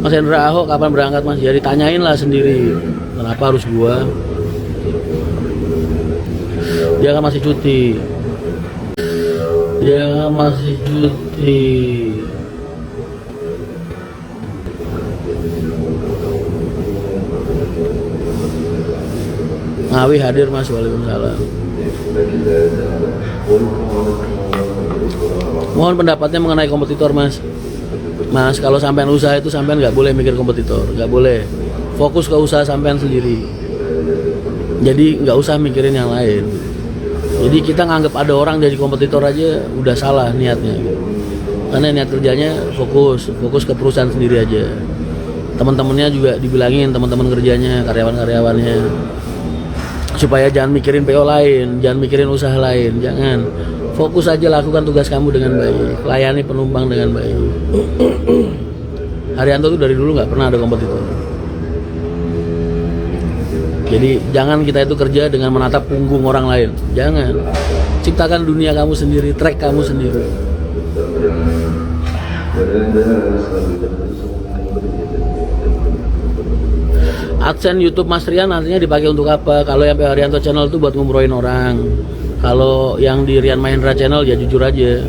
Mas Hendra Ahok kapan berangkat Mas? Ya ditanyain lah sendiri. Kenapa harus gua? Dia kan masih cuti. Ngawi hadir Mas, waalaikumsalam. Mohon pendapatnya mengenai kompetitor Mas. Mas, kalau sampean usaha itu sampean nggak boleh mikir kompetitor, nggak boleh. Fokus ke usaha sampean sendiri. Jadi nggak usah mikirin yang lain. Jadi kita nganggap ada orang jadi kompetitor aja udah salah niatnya. Karena niat kerjanya fokus ke perusahaan sendiri aja. Teman-temannya juga dibilangin, teman-teman kerjanya, karyawan-karyawannya, supaya jangan mikirin PO lain, jangan mikirin usaha lain, jangan. Fokus aja lakukan tugas kamu dengan baik, layani penumpang dengan baik. Haryanto tuh dari dulu nggak pernah ada kompetitor. Jadi jangan kita itu kerja dengan menatap punggung orang lain, jangan. Ciptakan dunia kamu sendiri, track kamu sendiri. AdSense YouTube Mas Rian nantinya dipakai untuk apa? Kalau yang Haryanto channel itu buat ngumrohin orang. Kalau yang di Rian Mahendra channel ya jujur aja,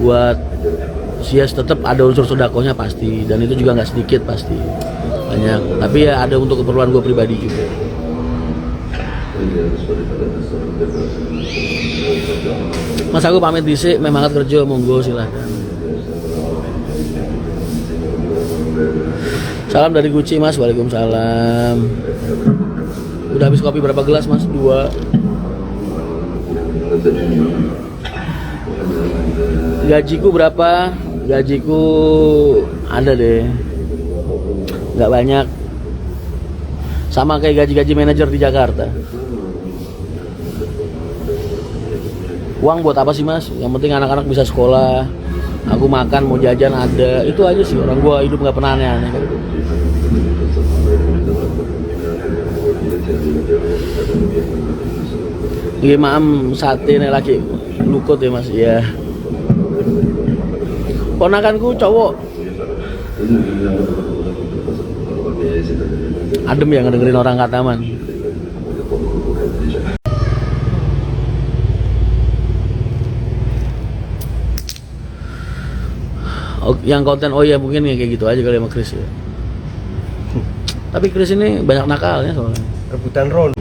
buat sias tetap ada unsur sodakohnya pasti, dan itu juga nggak sedikit pasti, banyak. Tapi ya ada untuk keperluan gue pribadi juga. Mas aku pamit dhisik, memangat kerja, monggo silahkan. Salam dari Guci Mas, waalaikumsalam. Udah habis kopi berapa gelas Mas? 2. Gajiku berapa? Gajiku ada deh, nggak banyak. Sama kayak gaji-gaji manajer di Jakarta. Uang buat apa sih Mas? Yang penting anak-anak bisa sekolah, aku makan, mau jajan ada, itu aja sih. Orang gua hidup nggak pernah aneh-aneh kan. Iya maam sate nih lagi lukut ya Mas, ya. Ponakanku cowok adem ya ngedengerin orang kataman. Yang konten ya mungkin kayak gitu aja kali sama Chris ya. Tapi Chris ini banyak nakalnya soalnya. Rebutan ron.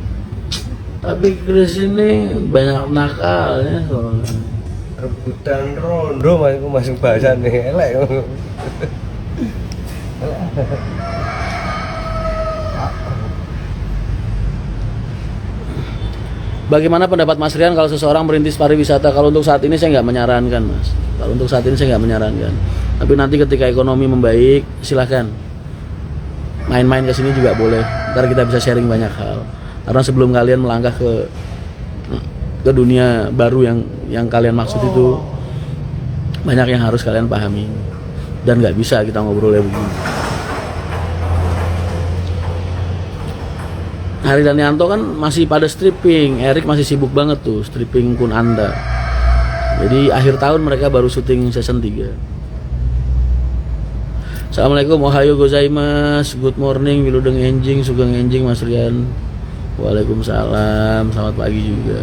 Tapi Chris ini banyak nakalnya soalnya. Rebutan rondo masing bahasa nih elek. Bagaimana pendapat Mas Rian kalau seseorang merintis pariwisata? Kalau untuk saat ini saya nggak menyarankan Mas. Kalau untuk saat ini saya nggak menyarankan. Tapi nanti ketika ekonomi membaik, silahkan main-main ke sini juga boleh. Ntar kita bisa sharing banyak hal. Karena sebelum kalian melangkah ke dunia baru yang kalian maksud itu, banyak yang harus kalian pahami. Dan nggak bisa kita ngobrolnya begini. Hari dan Yanto kan masih pada stripping, Erik masih sibuk banget tuh stripping Kun Anda. Jadi akhir tahun mereka baru syuting season 3. Assalamualaikum, ohayo gozaimasu, good morning, wiludeng enjing, sugeng enjing Mas Rian. Waalaikumsalam, selamat pagi juga.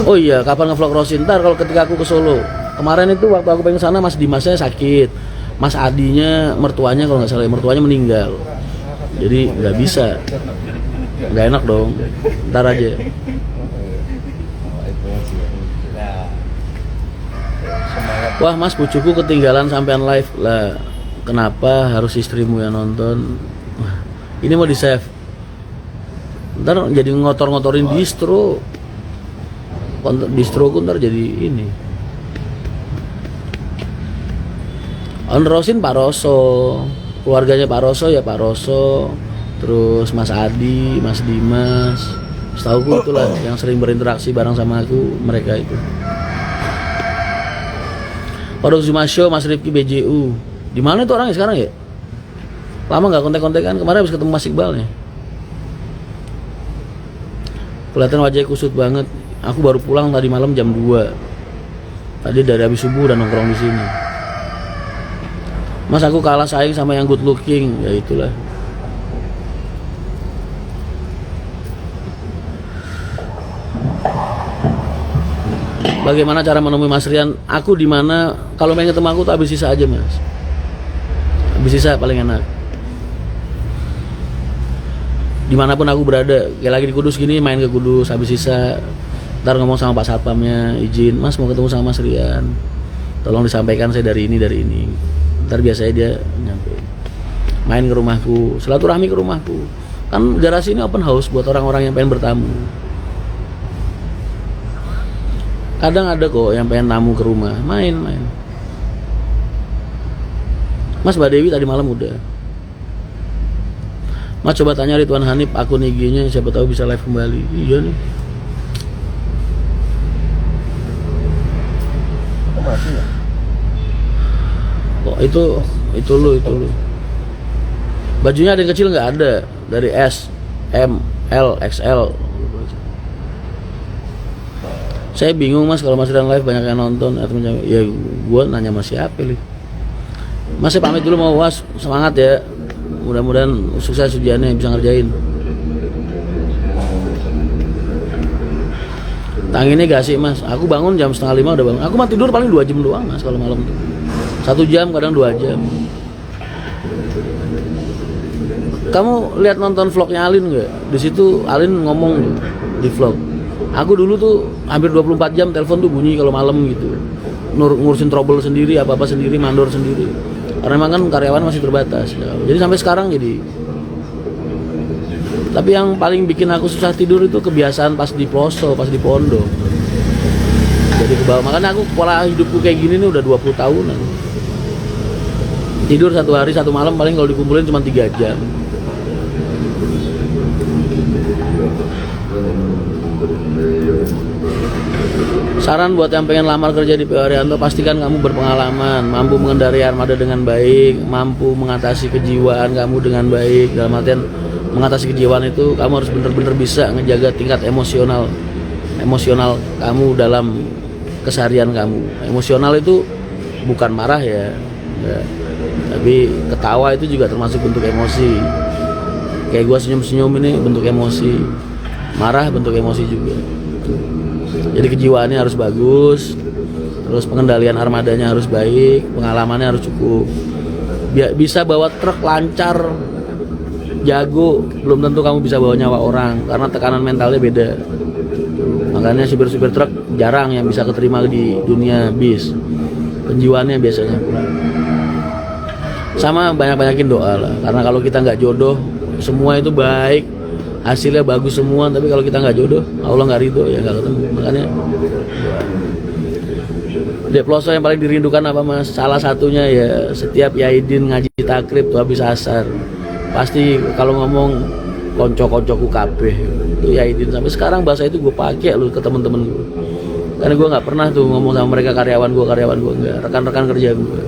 Oh iya, kapan ngevlog Rosin? Ntar kalau ketika aku ke Solo. Kemarin itu waktu aku pengen sana Mas Dimasnya sakit, Mas Adinya mertuanya kalau nggak salah mertuanya meninggal. Jadi nggak bisa. Nggak enak dong, ntar aja. Wah Mas, pucuku ketinggalan sampean live lah. Kenapa harus istrimu yang nonton? Wah, ini mau di save. Ntar jadi ngotor-ngotorin distro. Distroku ntar jadi ini. On Rosin Pak Roso, keluarganya Pak Roso ya Pak Roso. Terus Mas Adi, Mas Dimas, setauku itulah yang sering berinteraksi bareng sama aku, mereka itu. Pada Zuma Show, Mas Rifki BJU. Di mana itu orangnya sekarang ya? Lama nggak kontek-kontekan, kemarin habis ketemu Mas Iqbalnya. Kelihatan wajahnya kusut banget. Aku baru pulang tadi malam jam 2. Tadi dari habis subuh dan nongkrong di sini. Mas aku kalah saing sama yang good looking, ya itulah. Bagaimana cara menemui Mas Rian? Aku di mana? Kalau pengen ketemu aku tuh habis sisa aja Mas. Habis sisa paling enak. Dimanapun aku berada, kayak lagi di Kudus gini, main ke Kudus habis sisa. Ntar ngomong sama Pak Satpamnya, izin Mas mau ketemu sama Mas Rian, tolong disampaikan saya dari ini. Ntar biasanya dia nyampe. Main ke rumahku, silaturahmi ke rumahku. Kan garasi ini open house buat orang-orang yang pengen bertamu. Kadang ada kok yang pengen tamu ke rumah, main. Mas, Mbak Dewi tadi malam udah. Mas coba tanya Ridwan Hanif akun IG-nya, siapa tahu bisa live kembali. Iya nih. Masih ya? Kok itu lu. Bajunya ada yang kecil nggak ada, dari S, M, L, XL. Saya bingung Mas kalau Mas Rian live banyak yang nonton atau ya gua nanya Mas siapa nih. Mas saya pamit dulu mau Was, semangat ya. Mudah-mudahan sukses ujiannya bisa ngerjain. Tanginnya gak sih Mas? Aku bangun jam 4:30 udah bangun. Aku mah tidur paling 2 jam doang Mas kalau malam tuh. 1 jam kadang 2 jam. Kamu lihat nonton vlognya Alin nggak? Di situ Alin ngomong di vlog. Aku dulu tuh hampir 24 jam telepon tuh bunyi kalau malam gitu. Ngurusin trouble sendiri, apa-apa sendiri, mandor sendiri. Karena memang kan karyawan masih terbatas. Ya. Jadi sampai sekarang jadi. Tapi yang paling bikin aku susah tidur itu kebiasaan pas di pelosok, pas di pondok. Jadi ke bawah. Makanya aku pola hidupku kayak gini nih udah 20 tahunan. Tidur 1 hari 1 malam paling kalau dikumpulin cuma 3 jam. Saran buat yang pengen lamar kerja di PO Haryanto, pastikan kamu berpengalaman, mampu mengendarai armada dengan baik, mampu mengatasi kejiwaan kamu dengan baik. Dalam artian mengatasi kejiwaan itu kamu harus benar-benar bisa ngejaga tingkat emosional kamu dalam keseharian kamu. Emosional itu bukan marah ya, tapi ketawa itu juga termasuk bentuk emosi. Kayak gua senyum-senyum ini bentuk emosi, marah bentuk emosi juga. Jadi kejiwaannya harus bagus, terus pengendalian armadanya harus baik, pengalamannya harus cukup. Bisa bawa truk lancar, jago, belum tentu kamu bisa bawa nyawa orang karena tekanan mentalnya beda. Makanya supir-supir truk jarang yang bisa keterima di dunia bis. Penjiwaannya biasanya kurang. Sama banyak-banyakin doa lah, karena kalau kita nggak jodoh, semua itu baik, hasilnya bagus semua, tapi kalau kita nggak jodoh, Allah nggak ridho ya nggak ketemu. Makanya Dek Ploso yang paling dirindukan apa Mas? Salah satunya ya setiap Yaidin ngaji takrib tuh habis asar pasti kalau ngomong konco-koncoku kabeh itu Yaidin. Sampai sekarang bahasa itu gue pakai lu ke temen-temen gue, karena gue nggak pernah tuh ngomong sama mereka karyawan gue enggak, rekan-rekan kerja gue.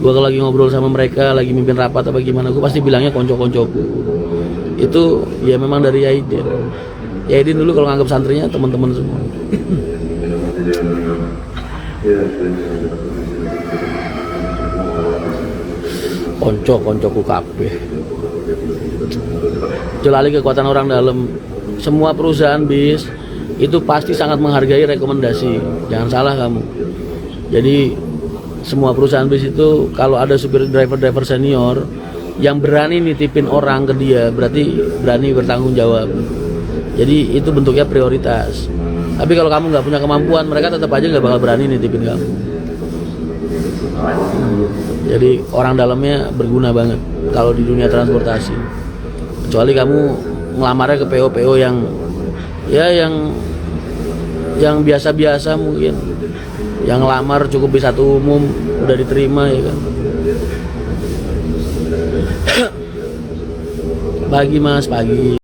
Gue kalau lagi ngobrol sama mereka, lagi mimpin rapat apa gimana, gue pasti bilangnya konco-koncoku. Itu ya memang dari Yaidin. Yaidin dulu kalau nganggap santrinya teman-teman semua. Konco-koncoku kabeh. Jelali kekuatan orang dalam. Semua perusahaan bis itu pasti sangat menghargai rekomendasi. Jangan salah kamu. Jadi semua perusahaan bis itu kalau ada supir driver senior yang berani nitipin orang ke dia, berarti berani bertanggung jawab. Jadi itu bentuknya prioritas. Tapi kalau kamu nggak punya kemampuan, mereka tetap aja nggak bakal berani nitipin kamu. Jadi orang dalamnya berguna banget kalau di dunia transportasi. Kecuali kamu ngelamarnya ke PO yang ya yang biasa-biasa mungkin. Yang ngelamar cukup bisa satu umum udah diterima ya kan. Pagi Mas, pagi.